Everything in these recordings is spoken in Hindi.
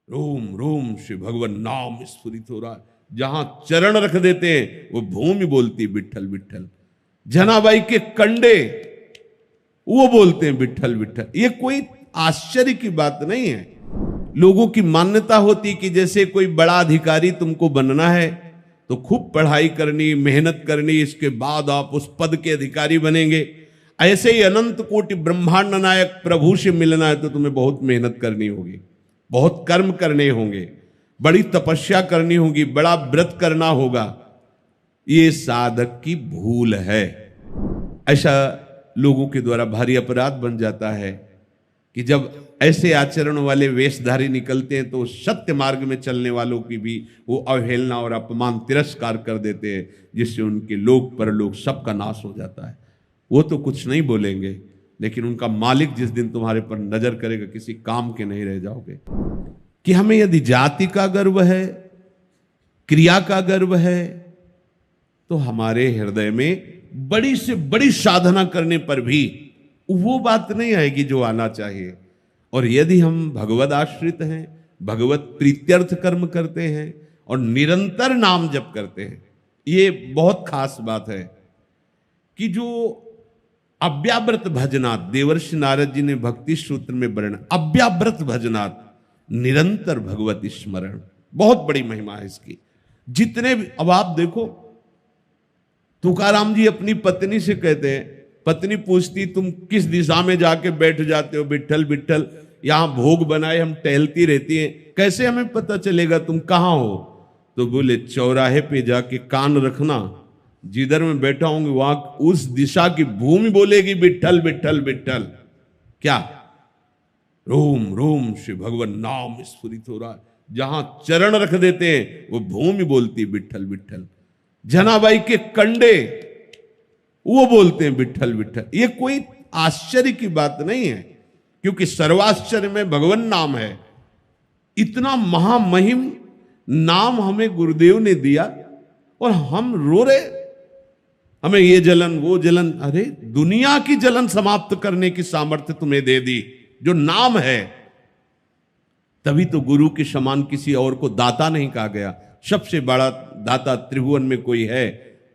रोम रोम से भगवान नाम स्फुरित हो रहा है। जहां चरण रख देते हैं वो भूमि बोलती विठल विठल। जनाबाई के कंडे वो बोलते हैं विठल विठल। ये कोई आश्चर्य की बात नहीं है। लोगों की मान्यता होती कि जैसे कोई बड़ा अधिकारी तुमको बनना है तो खूब पढ़ाई करनी, मेहनत करनी, इसके बाद आप उस पद के अधिकारी बनेंगे। ऐसे ही अनंत कोटि ब्रह्मांड नायक प्रभु से मिलना है तो तुम्हें बहुत मेहनत करनी होगी, बहुत कर्म करने होंगे, बड़ी तपस्या करनी होगी, बड़ा व्रत करना होगा। ये साधक की भूल है। ऐसा लोगों के द्वारा भारी अपराध बन जाता है कि जब ऐसे आचरण वाले वेशधारी निकलते हैं तो सत्य मार्ग में चलने वालों की भी वो अवहेलना और अपमान तिरस्कार कर देते हैं, जिससे उनके लोक परलोक सबका नाश हो जाता है। वो तो कुछ नहीं बोलेंगे, लेकिन उनका मालिक जिस दिन तुम्हारे पर नजर करेगा किसी काम के नहीं रह जाओगे। कि हमें यदि जाति का गर्व है, क्रिया का गर्व है, तो हमारे हृदय में बड़ी से बड़ी साधना करने पर भी वो बात नहीं आएगी जो आना चाहिए। और यदि हम भगवद आश्रित हैं, भगवत प्रीत्यर्थ कर्म करते हैं और निरंतर नाम जप करते हैं, ये बहुत खास बात है कि जो अव्याव्रत भजनात्, देवर्षि नारद जी ने भक्ति सूत्र में वर्णन, अव्याव्रत भजनात् निरंतर भगवत स्मरण, बहुत बड़ी महिमा है इसकी। जितने भी, अब आप देखो तुकाराम जी अपनी पत्नी से कहते हैं, पत्नी पूछती तुम किस दिशा में जाके बैठ जाते हो, विठ्ठल विठ्ठल, यहां भोग बनाए हम टहलती रहती हैं, कैसे हमें पता चलेगा तुम कहां हो? तो बोले चौराहे पे जाके कान रखना, जिधर मैं बैठा हूंगी वहां उस दिशा की भूमि बोलेगी विठ्ठल विठ्ठल विठ्ठल। क्या? रोम रोम से भगवान नाम स्फुरित हो रहा है। जहां चरण रख देते हैं वो भूमि बोलती विठ्ठल विठ्ठल। जनाबाई के कंडे वो बोलते हैं विठ्ठल विठ्ठल। ये कोई आश्चर्य की बात नहीं है, क्योंकि सर्वाश्चर्य में भगवान नाम है। इतना महामहिम नाम हमें गुरुदेव ने दिया और हम रो रहे, हमें ये जलन वो जलन। अरे दुनिया की जलन समाप्त करने की सामर्थ्य तुम्हें दे दी जो नाम है। तभी तो गुरु के समान किसी और को दाता नहीं कहा गया। सबसे बड़ा दाता त्रिभुवन में कोई है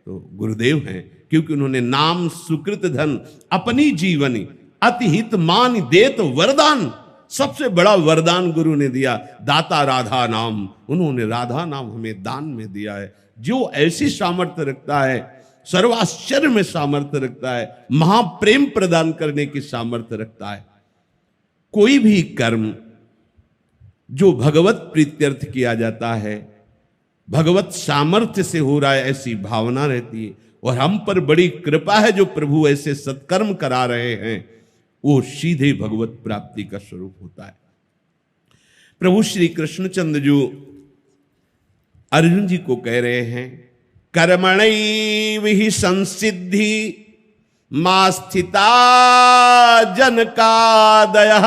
तो गुरुदेव हैं, क्योंकि उन्होंने नाम सुकृत धन अपनी जीवनी अतिहित मान देत वरदान। सबसे बड़ा वरदान गुरु ने दिया, दाता राधा नाम। उन्होंने राधा नाम हमें दान में दिया है। जो ऐसी सामर्थ्य रखता है, सर्वाश्चर्य में सामर्थ्य रखता है, महाप्रेम प्रदान करने की सामर्थ्य रखता है। कोई भी कर्म जो भगवत प्रीत्यर्थ किया जाता है, भगवत सामर्थ्य से हो रहा है, ऐसी भावना रहती है। और हम पर बड़ी कृपा है जो प्रभु ऐसे सत्कर्म करा रहे हैं, वो सीधे भगवत प्राप्ति का स्वरूप होता है। प्रभु श्री कृष्णचंद्र जो अर्जुन जी को कह रहे हैं, कर्मणैव हि संसिद्धि मा स्थिता जनकादयः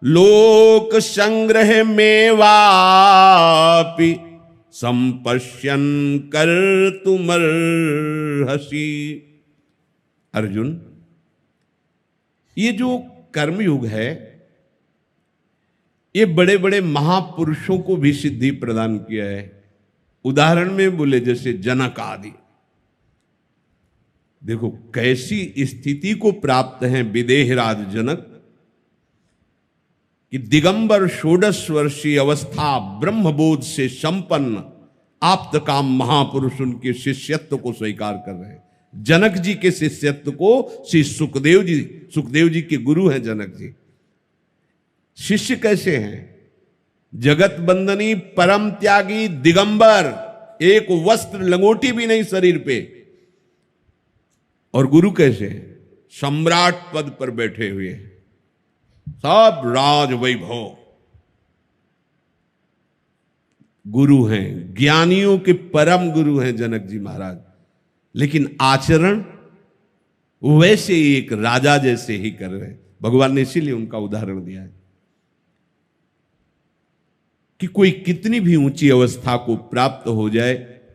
लोक संग्रह में वापि संपश्यन कर्तुमर्हसि। अर्जुन, ये जो कर्मयुग है, ये बड़े बड़े महापुरुषों को भी सिद्धि प्रदान किया है। उदाहरण में बोले जैसे जनक आदि, देखो कैसी स्थिति को प्राप्त हैं विदेहराज जनक कि दिगंबर 16 वर्षीय अवस्था ब्रह्मबोध से संपन्न आप्त काम महापुरुष उनके शिष्यत्व को स्वीकार कर रहे हैं। जनक जी के शिष्यत्व को श्री सुखदेव जी के गुरु हैं जनक जी। शिष्य कैसे हैं? जगत बंदनी परम त्यागी दिगंबर, एक वस्त्र लंगोटी भी नहीं शरीर पे। और गुरु कैसे हैं? सम्राट पद पर बैठे हुए, सब राज वैभव गुरु हैं, ज्ञानियों के परम गुरु हैं जनक जी महाराज। लेकिन आचरण वैसे ही एक राजा जैसे ही कर रहे हैं। भगवान ने इसीलिए उनका उदाहरण दिया है कि कोई कितनी भी ऊंची अवस्था को प्राप्त हो जाए,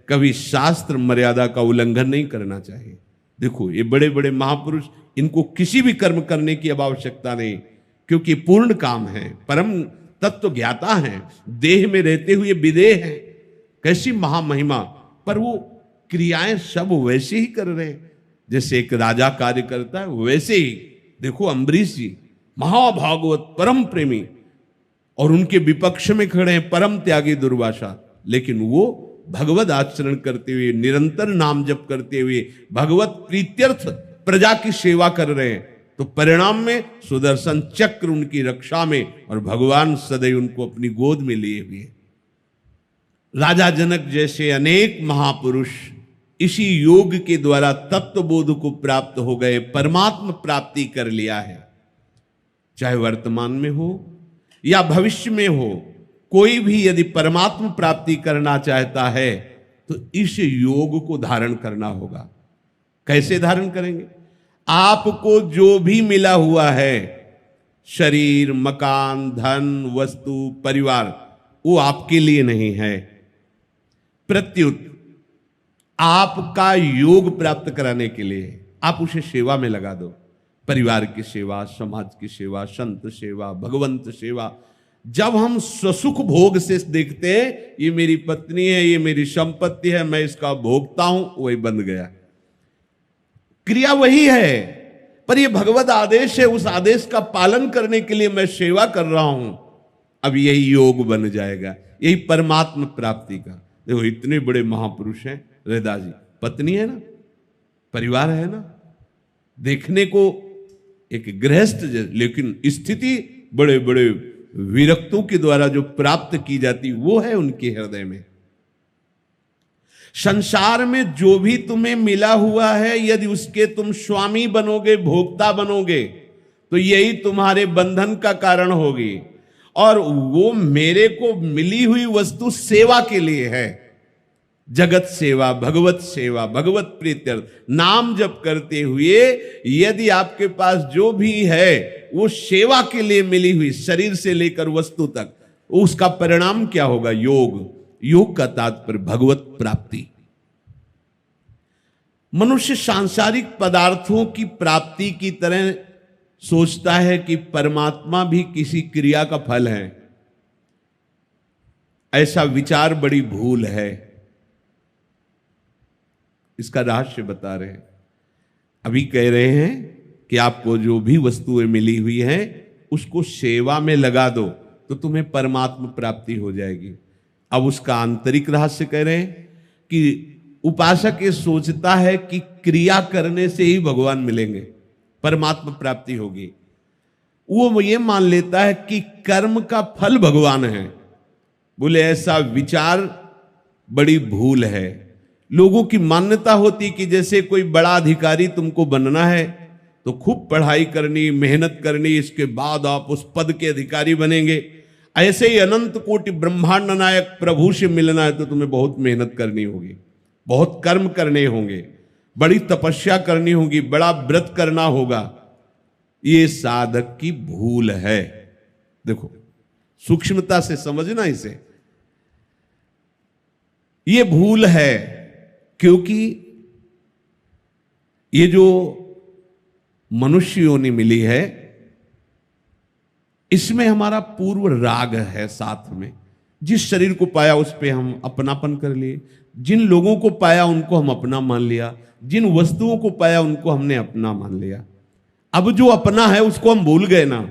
कभी शास्त्र मर्यादा का उल्लंघन नहीं करना चाहिए। देखो ये बड़े बड़े महापुरुष, इनको किसी भी कर्म करने की अब आवश्यकता नहीं, क्योंकि पूर्ण काम है, तत्व ज्ञाता हैं, देह में रहते हुए विदेह हैं, कैसी महामहिमा, पर वो क्रियाएं सब वैसे ही कर रहे हैं जैसे एक राजा कार्य करता है, वैसे ही। देखो अम्बरीश जी महाभागवत परम प्रेमी, और उनके विपक्ष में खड़े हैं परम त्यागी दुर्वासा, लेकिन वो भगवत आचरण करते हुए, निरंतर नाम जप करते हुए भगवत प्रीत्यर्थ प्रजा की सेवा कर रहे हैं। तो परिणाम में सुदर्शन चक्र उनकी रक्षा में, और भगवान सदैव उनको अपनी गोद में लिए हुए। राजा जनक जैसे अनेक महापुरुष इसी योग के द्वारा तत्वबोध को प्राप्त हो गए, परमात्मा प्राप्ति कर लिया है। चाहे वर्तमान में हो या भविष्य में हो, कोई भी यदि परमात्मा प्राप्ति करना चाहता है तो इस योग को धारण करना होगा। कैसे धारण करेंगे? आपको जो भी मिला हुआ है, शरीर, मकान, धन, वस्तु, परिवार, वो आपके लिए नहीं है। प्रत्युत आपका योग प्राप्त कराने के लिए आप उसे सेवा में लगा दो। परिवार की सेवा, समाज की सेवा, संत सेवा, भगवंत सेवा। जब हम स्वसुख भोग से देखते हैं ये मेरी पत्नी है, ये मेरी संपत्ति है, मैं इसका भोगता हूं, वही बंद गया। क्रिया वही है, पर ये भगवत आदेश है, उस आदेश का पालन करने के लिए मैं सेवा कर रहा हूं। अब यही योग बन जाएगा, यही परमात्मा प्राप्ति का। देखो इतने बड़े महापुरुष हैं रैदास जी, पत्नी है ना, परिवार है ना, देखने को एक गृहस्थ, लेकिन स्थिति बड़े बड़े विरक्तों के द्वारा जो प्राप्त की जाती वो है उनके हृदय में। संसार में जो भी तुम्हें मिला हुआ है, यदि उसके तुम स्वामी बनोगे, भोक्ता बनोगे, तो यही तुम्हारे बंधन का कारण होगी। और वो मेरे को मिली हुई वस्तु सेवा के लिए है, जगत सेवा, भगवत सेवा, भगवत प्रीत्यर्थ नाम जप करते हुए यदि आपके पास जो भी है वो सेवा के लिए मिली हुई, शरीर से लेकर वस्तु तक, उसका परिणाम क्या होगा? योग। योग का तात्पर्य भगवत प्राप्ति। मनुष्य सांसारिक पदार्थों की प्राप्ति की तरह सोचता है कि परमात्मा भी किसी क्रिया का फल है। ऐसा विचार बड़ी भूल है। इसका रहस्य बता रहे हैं। अभी कह रहे हैं कि आपको जो भी वस्तुएं मिली हुई हैं उसको सेवा में लगा दो तो तुम्हें परमात्मा प्राप्ति हो जाएगी। अब उसका आंतरिक रहस्य कह रहे हैं कि उपासक ये सोचता है कि क्रिया करने से ही भगवान मिलेंगे, परमात्मा प्राप्ति होगी। वो ये मान लेता है कि कर्म का फल भगवान है। बोले ऐसा विचार बड़ी भूल है। लोगों की मान्यता होती कि जैसे कोई बड़ा अधिकारी तुमको बनना है तो खूब पढ़ाई करनी, मेहनत करनी, इसके बाद आप उस पद के अधिकारी बनेंगे। ऐसे ही अनंत कोटि ब्रह्मांड नायक प्रभु से मिलना है तो तुम्हें बहुत मेहनत करनी होगी, बहुत कर्म करने होंगे, बड़ी तपस्या करनी होगी, बड़ा व्रत करना होगा। ये साधक की भूल है। देखो सूक्ष्मता से समझना इसे। ये भूल है क्योंकि ये जो मनुष्य योनि मिली है इसमें हमारा पूर्व राग है साथ में। जिस शरीर को पाया उस पे हम अपनापन कर लिए, जिन लोगों को पाया उनको हम अपना मान लिया, जिन वस्तुओं को पाया उनको हमने अपना मान लिया। अब जो अपना है उसको हम भूल गए ना।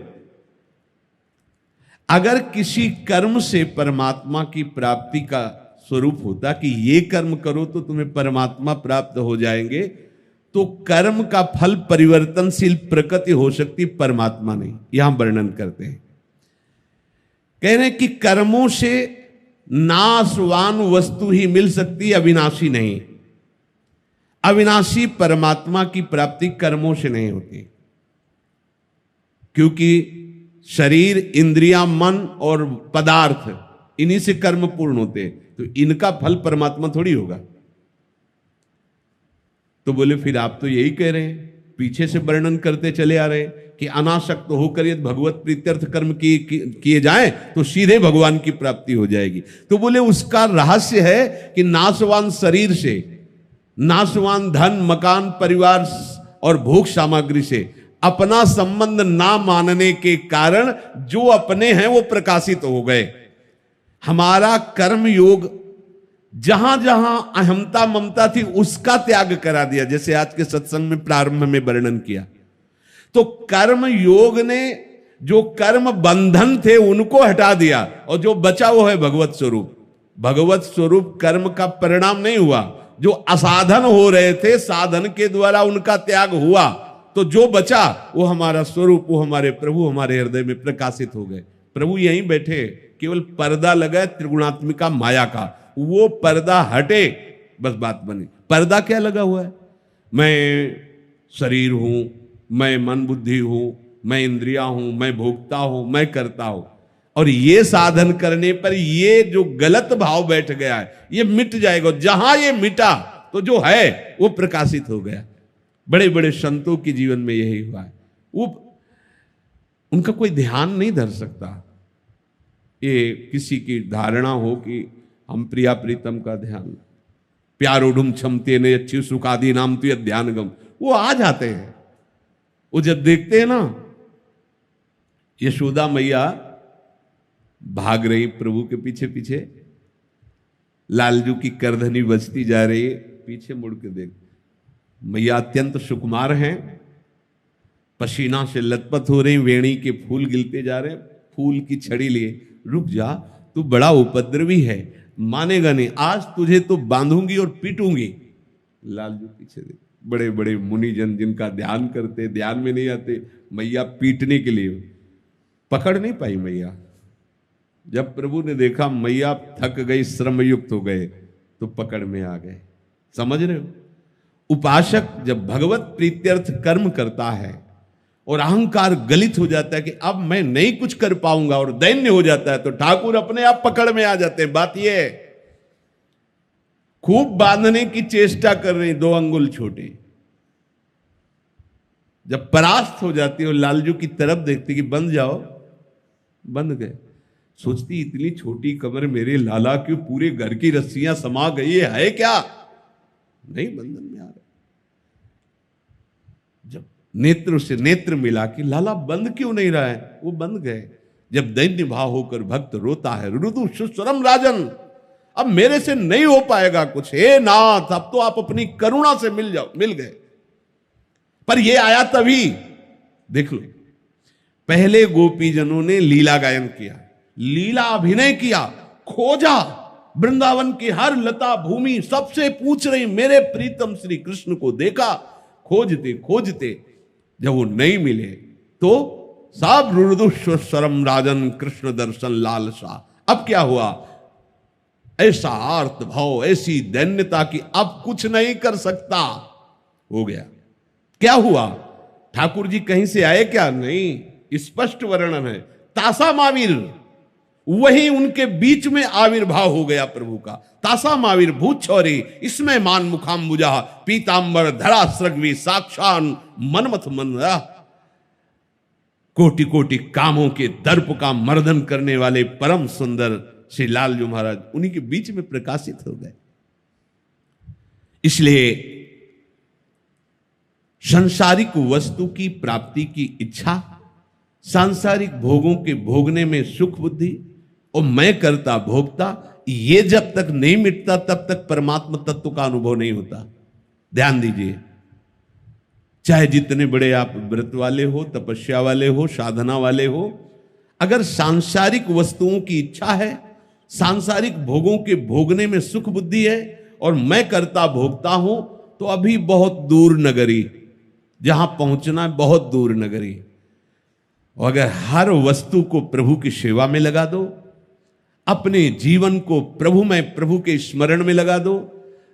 अगर किसी कर्म से परमात्मा की प्राप्ति का स्वरूप होता कि ये कर्म करो तो तुम्हें परमात्मा प्राप्त हो जाएंगे, तो कर्म का फल परिवर्तनशील प्रकृति हो सकती, परमात्मा नहीं। यहां वर्णन करते हैं, कह रहे हैं कि कर्मों से नाशवान वस्तु ही मिल सकती, अविनाशी नहीं। अविनाशी परमात्मा की प्राप्ति कर्मों से नहीं होती, क्योंकि शरीर, इंद्रियां, मन और पदार्थ इन्हीं से कर्म पूर्ण होते, तो इनका फल परमात्मा थोड़ी होगा। तो बोले फिर आप तो यही कह रहे हैं, पीछे से वर्णन करते चले आ रहे हैं कि अनासक्त होकर यदि भगवत प्रीत्यर्थ कर्म किए जाए तो सीधे भगवान की प्राप्ति हो जाएगी। तो बोले उसका रहस्य है कि नाशवान शरीर से, नाशवान धन, मकान, परिवार और भोग सामग्री से अपना संबंध ना मानने के कारण जो अपने हैं वो प्रकाशित हो गए। हमारा कर्म योग जहां जहां अहमता ममता थी उसका त्याग करा दिया, जैसे आज के सत्संग में प्रारंभ में वर्णन किया। तो कर्म योग ने जो कर्म बंधन थे उनको हटा दिया, और जो बचा वो है भगवत स्वरूप। भगवत स्वरूप कर्म का परिणाम नहीं हुआ, जो असाधन हो रहे थे साधन के द्वारा उनका त्याग हुआ, तो जो बचा वो हमारा स्वरूप, वो हमारे प्रभु हमारे हृदय में प्रकाशित हो गए। प्रभु यहीं बैठे, केवल पर्दा लगा त्रिगुणात्मिका माया का, वो पर्दा हटे बस बात बनी। पर्दा क्या लगा हुआ है? मैं शरीर हूं, मैं मन बुद्धि हूं, मैं इंद्रिया हूं, मैं भोगता हूं, मैं करता हूं। और ये साधन करने पर ये जो गलत भाव बैठ गया है ये मिट जाएगा। जहां ये मिटा तो जो है वो प्रकाशित हो गया। बड़े बड़े संतों के जीवन में यही हुआ है। वो उनका कोई ध्यान नहीं धर सकता। ये किसी की धारणा हो कि हम प्रिया प्रीतम का ध्यान, प्यारोढ़ुम क्षमते ने अच्छी सुखादि नाम तो ध्यान गम, वो आ जाते हैं। वो जब देखते हैं ना यशोदा मैया भाग रही प्रभु के पीछे पीछे, लालजू की करधनी बजती जा रही है, पीछे मुड़ के देख, मैया अत्यंत सुकुमार हैं, पसीना से लथपथ हो रही, वेणी के फूल गिलते जा रहे, फूल की छड़ी लिए, रुक जा तू बड़ा उपद्रवी है, मानेगा नहीं, आज तुझे तो बांधूंगी और पीटूंगी। लालजू पीछे देख, बड़े बड़े मुनिजन जिनका ध्यान करते, ध्यान में नहीं आते, मैया पीटने के लिए पकड़ नहीं पाई मैया। जब प्रभु ने देखा मैया थक गई, श्रम युक्त हो गए, तो पकड़ में आ गए। समझ रहे हो? उपासक जब भगवत प्रीत्यर्थ कर्म करता है और अहंकार गलित हो जाता है कि अब मैं नहीं कुछ कर पाऊंगा और दैन्य हो जाता है, तो ठाकुर अपने आप पकड़ में आ जाते हैं। बात यह है, खूब बांधने की चेष्टा कर रही, 2 अंगुल छोटे, जब परास्त हो जाती है, लालजू की तरफ देखती कि बंध जाओ, बंध गए। सोचती इतनी छोटी कमर मेरे लाला क्यों पूरे घर की रस्सियां समा गई है क्या? नहीं, बंधन में आ रहे। जब नेत्र से नेत्र मिला कि लाला बंद क्यों नहीं रहा है, वो बंद गए। जब दैन्य भाव होकर भक्त रोता है, रुदु सुस्वरम राजन, अब मेरे से नहीं हो पाएगा कुछ, हे नाथ अब तो आप अपनी करुणा से मिल जाओ, मिल गए। पर ये आया तभी, देख लो, पहले गोपीजनों ने लीला गायन किया, लीला अभिनय किया, खोजा वृंदावन की हर लता भूमि, सबसे पूछ रही मेरे प्रीतम श्री कृष्ण को देखा, खोजते खोजते जब वो नहीं मिले तो सब रुदुस्वरम राजन कृष्ण दर्शन लालसा। अब क्या हुआ? ऐसा आर्त भाव, ऐसी दैन्यता कि अब कुछ नहीं कर सकता हो गया। क्या हुआ? ठाकुर जी कहीं से आए क्या? नहीं, स्पष्ट वर्णन है, तासा महावीर, वही उनके बीच में आविर्भाव हो गया प्रभु का। तासा महावीर भूत छौरी, इसमें मान मुखाम्बुजा, पीतांबर धरा सृग्वी, साक्षान मनमथ मन, कोटि कोटि कामों के दर्प का मर्दन करने वाले परम सुंदर श्री लालजू महाराज उन्हीं के बीच में प्रकाशित हो गए। इसलिए सांसारिक वस्तु की प्राप्ति की इच्छा, सांसारिक भोगों के भोगने में सुख बुद्धि और मैं करता भोगता, ये जब तक नहीं मिटता तब तक परमात्मा तत्व का अनुभव नहीं होता। ध्यान दीजिए, चाहे जितने बड़े आप व्रत वाले हो, तपस्या वाले हो, साधना वाले हो, अगर सांसारिक वस्तुओं की इच्छा है, सांसारिक भोगों के भोगने में सुख बुद्धि है और मैं करता भोगता हूं, तो अभी बहुत दूर नगरी, जहां पहुंचना बहुत दूर नगरी। और अगर हर वस्तु को प्रभु की सेवा में लगा दो, अपने जीवन को प्रभु में, प्रभु के स्मरण में लगा दो,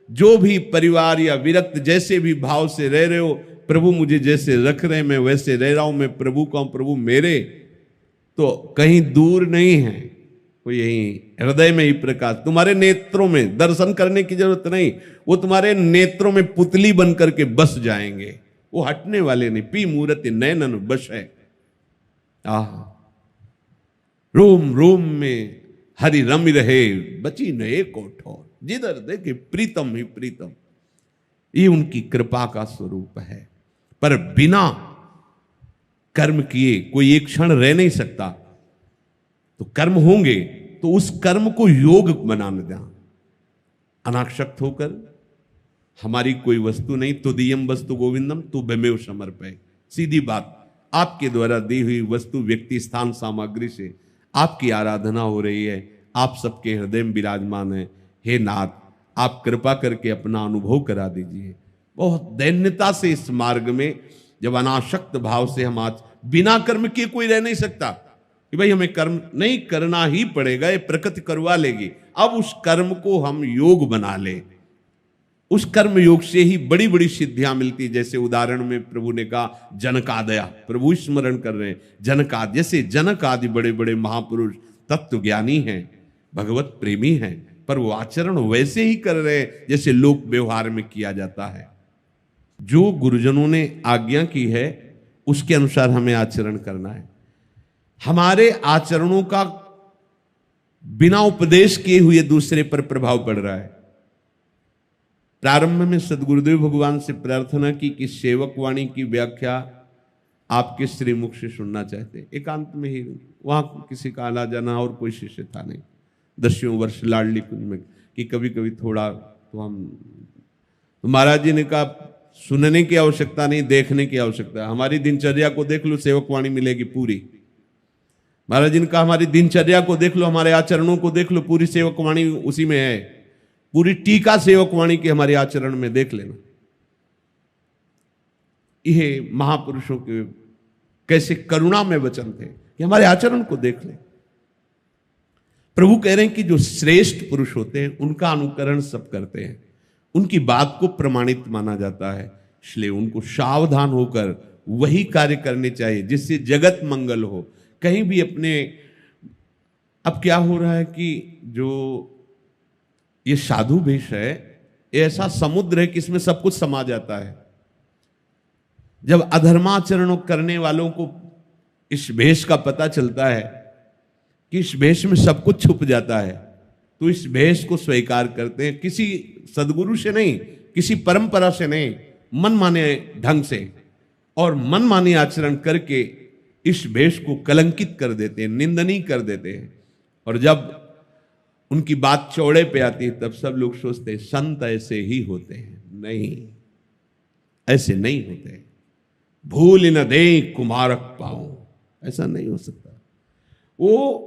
जो भी परिवार या विरक्त जैसे भी भाव से रह रहे हो, प्रभु मुझे जैसे रख रहे हैं मैं वैसे रह रहा हूं, मैं प्रभु का हूं, प्रभु मेरे, तो कहीं दूर नहीं है, वो यही हृदय में ही प्रकाश। तुम्हारे नेत्रों में दर्शन करने की जरूरत नहीं, वो तुम्हारे नेत्रों में पुतली बन करके बस जाएंगे, वो हटने वाले नहीं। पी मूर्ति नयनन बस है, रोम रोम में हरि रमि रहे, बची न एक ठोर, जिधर देखे प्रीतम ही प्रीतम। ये उनकी कृपा का स्वरूप है। पर बिना कर्म किए कोई एक क्षण रह नहीं सकता, तो कर्म होंगे तो उस कर्म को योग बनाने दें, अनाक्षक्त होकर। हमारी कोई वस्तु नहीं, तुदीयम वस्तु गोविंदम तू भमेव समर्पय। सीधी बात, आपके द्वारा दी हुई वस्तु, व्यक्ति, स्थान, सामग्री से आपकी आराधना हो रही है, आप सबके हृदय में विराजमान है। हे नाथ, आप कृपा करके अपना अनुभव करा दीजिए। बहुत दैन्यता से इस मार्ग में, जब अनासक्त भाव से हम आज बिना कर्म किए कोई रह नहीं सकता कि भाई हमें कर्म नहीं करना ही पड़ेगा, ये प्रकृति करवा लेगी। अब उस कर्म को हम योग बना ले, उस कर्म योग से ही बड़ी बड़ी सिद्धियां मिलती। जैसे उदाहरण में प्रभु ने कहा जनकादया, प्रभु स्मरण कर रहे हैं जनकाद, जैसे जनक आदि बड़े बड़े महापुरुष तत्व ज्ञानी हैं, भगवत प्रेमी हैं, पर वो आचरण वैसे ही कर रहे हैं जैसे लोक व्यवहार में किया जाता है। जो गुरुजनों ने आज्ञा की है उसके अनुसार हमें आचरण करना है। हमारे आचरणों का बिना उपदेश किए हुए दूसरे पर प्रभाव पड़ रहा है। प्रारंभ में सदगुरुदेव भगवान से प्रार्थना की कि सेवक वाणी की व्याख्या आपके श्रीमुख से सुनना चाहते, एकांत में ही। वहां किसी का आना जाना और कोई शिष्य था नहीं। 10वें वर्ष लाडली कुंज में कि कभी कभी थोड़ा तो हम, तो महाराज जी ने कहा सुनने की आवश्यकता नहीं, देखने की आवश्यकता है। हमारी दिनचर्या को देख लो, सेवक वाणी मिलेगी पूरी। महाराज जी ने कहा हमारी दिनचर्या को देख लो, हमारे आचरणों को देख लो, पूरी सेवक वाणी उसी में है। पूरी टीका सेवक वाणी की हमारे आचरण में देख लेना। यह महापुरुषों के कैसे करुणा में वचन थे कि हमारे आचरण को देख ले। प्रभु कह रहे हैं कि जो श्रेष्ठ पुरुष होते हैं उनका अनुकरण सब करते हैं, उनकी बात को प्रमाणित माना जाता है, इसलिए उनको सावधान होकर वही कार्य करने चाहिए जिससे जगत मंगल हो। कहीं भी अपने, अब क्या हो रहा है कि जो ये साधु वेश है, ऐसा समुद्र है कि इसमें सब कुछ समा जाता है। जब अधर्माचरण करने वालों को इस भेष का पता चलता है कि इस भेष में सब कुछ छुप जाता है, तो इस भेष को स्वीकार करते हैं। किसी सदगुरु से नहीं, किसी परंपरा से नहीं, मनमाने ढंग से और मनमानी आचरण करके इस भेष को कलंकित कर देते हैं, निंदनीय कर देते हैं। और जब उनकी बात चौड़े पे आती है तब सब लोग सोचते हैं संत ऐसे ही होते हैं। नहीं, ऐसे नहीं होते। भूल न दे कुमारक पाओ, ऐसा नहीं हो सकता। वो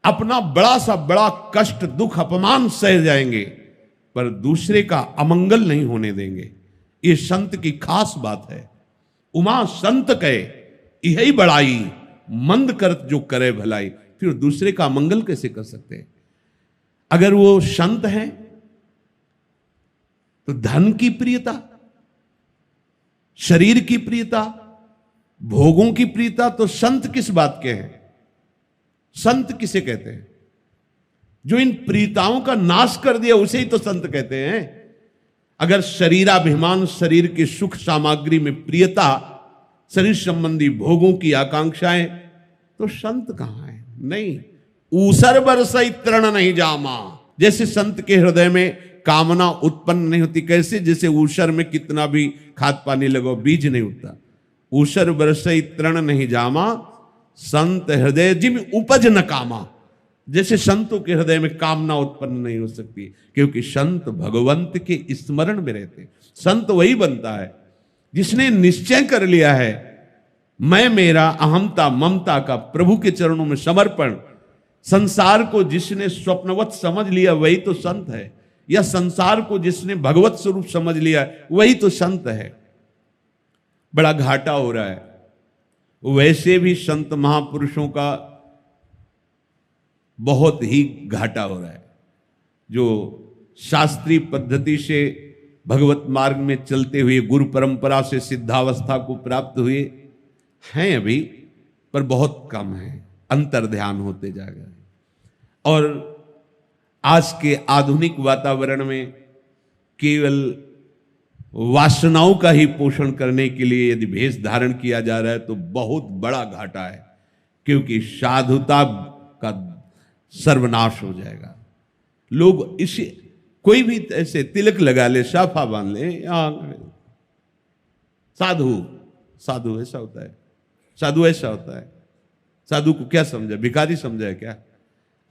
अपना बड़ा सा बड़ा कष्ट, दुख, अपमान सह जाएंगे पर दूसरे का अमंगल नहीं होने देंगे। ये संत की खास बात है। उमा संत कहे यही बड़ाई, मंद करत जो करे भलाई। फिर दूसरे का अमंगल कैसे कर सकते हैं? अगर वो संत हैं तो धन की प्रियता, शरीर की प्रियता, भोगों की प्रियता, तो संत किस बात के हैं? संत किसे कहते हैं? जो इन प्रियताओं का नाश कर दिया उसे ही तो संत कहते हैं। अगर शरीराभिमान, शरीर के सुख सामग्री में प्रियता, शरीर संबंधी भोगों की आकांक्षाएं, तो संत कहां है? नहीं। ऊसर बरसई तृण नहीं जामा, जैसे संत के हृदय में कामना उत्पन्न नहीं होती। कैसे? जैसे ऊसर में कितना भी खाद पानी लगाओ बीज नहीं उठता। ऊसर बरसई तृण नहीं जामा, संत हृदय जिम उपज न कामा। जैसे संतों के हृदय में कामना उत्पन्न नहीं हो सकती, क्योंकि संत भगवंत के स्मरण में रहते। संत वही बनता है जिसने निश्चय कर लिया है मैं, मेरा, अहमता, ममता का प्रभु के चरणों में समर्पण। संसार को जिसने स्वप्नवत समझ लिया वही तो संत है, या संसार को जिसने भगवत स्वरूप समझ लिया वही तो संत है। बड़ा घाटा हो रहा है। वैसे भी संत महापुरुषों का बहुत ही घाटा हो रहा है। जो शास्त्रीय पद्धति से भगवत मार्ग में चलते हुए गुरु परंपरा से सिद्धावस्था को प्राप्त हुए हैं अभी, पर बहुत कम है, अंतर ध्यान होते जा रहे हैं। और आज के आधुनिक वातावरण में केवल वासनाओं का ही पोषण करने के लिए यदि भेष धारण किया जा रहा है तो बहुत बड़ा घाटा है, क्योंकि साधुता का सर्वनाश हो जाएगा। लोग इसे, कोई भी ऐसे तिलक लगा ले, साफा बांध ले, साधु साधु ऐसा होता है, साधु ऐसा होता है। साधु को क्या समझा, भिखारी समझा है क्या?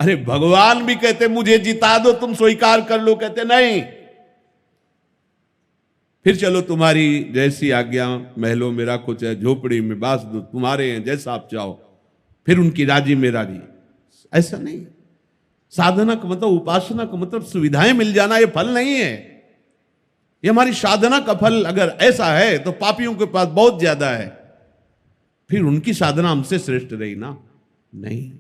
अरे भगवान भी कहते मुझे जिता दो, तुम स्वीकार कर लो, कहते नहीं, फिर चलो तुम्हारी जैसी आज्ञा, महलों में रखो चाहे झोपड़ी में बास दो, तुम्हारे हैं, जैसा आप चाहो। फिर उनकी राजी में राजी। ऐसा नहीं। साधना का मतलब, उपासना का मतलब सुविधाएं मिल जाना, ये फल नहीं है। ये हमारी साधना का फल अगर ऐसा है तो पापियों के पास बहुत ज्यादा है। फिर उनकी साधना हमसे श्रेष्ठ रही ना? नहीं।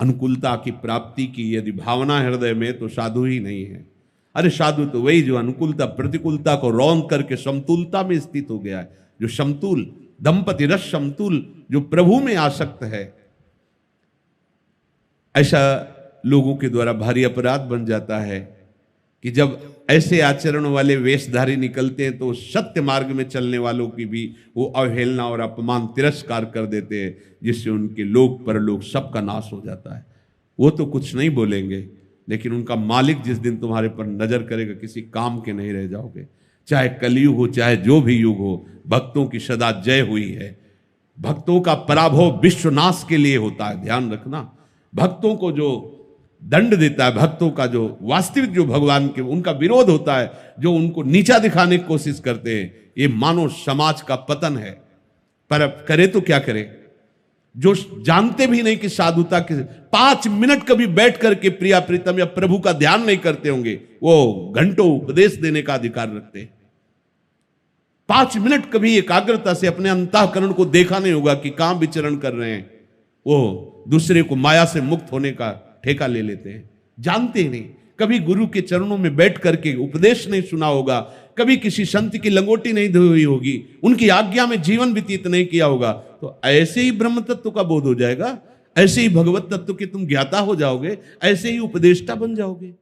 अनुकूलता की प्राप्ति की यदि भावना हृदय में, तो साधु ही नहीं है। अरे साधु तो वही जो अनुकूलता प्रतिकूलता को रौंद करके समतुलता में स्थित हो गया है, जो समतुल दंपति रस समतुल, जो प्रभु में आसक्त है। ऐसा लोगों के द्वारा भारी अपराध बन जाता है कि जब ऐसे आचरण वाले वेशधारी निकलते हैं तो सत्य मार्ग में चलने वालों की भी वो अवहेलना और अपमान तिरस्कार कर देते हैं, जिससे उनके लोक परलोक सबका नाश हो जाता है। वो तो कुछ नहीं बोलेंगे, लेकिन उनका मालिक जिस दिन तुम्हारे पर नजर करेगा, किसी काम के नहीं रह जाओगे। चाहे कलयुग हो, चाहे जो भी युग हो, भक्तों की सदा जय हुई है। भक्तों का पराभव विश्वनाश के लिए होता है, ध्यान रखना। भक्तों को जो दंड देता है, भक्तों का जो वास्तविक जो भगवान के उनका विरोध होता है, जो उनको नीचा दिखाने की कोशिश करते हैं, ये मानव समाज का पतन है। पर अब करे तो क्या करे? जो जानते भी नहीं कि साधुता के 5 मिनट कभी बैठ करके प्रिया प्रीतम या प्रभु का ध्यान नहीं करते होंगे, वो घंटों उपदेश देने का अधिकार रखते हैं। 5 मिनट कभी एकाग्रता से अपने अंतःकरण को देखा नहीं होगा कि कहां विचरण कर रहे हैं, वो दूसरे को माया से मुक्त होने का ठेका ले लेते हैं। जानते ही नहीं। कभी गुरु के चरणों में बैठ करके उपदेश नहीं सुना होगा, कभी किसी संत की लंगोटी नहीं धोई हुई होगी, उनकी आज्ञा में जीवन व्यतीत नहीं किया होगा, तो ऐसे ही ब्रह्म तत्व का बोध हो जाएगा, ऐसे ही भगवत तत्व के तुम ज्ञाता हो जाओगे, ऐसे ही उपदेष्टा बन जाओगे।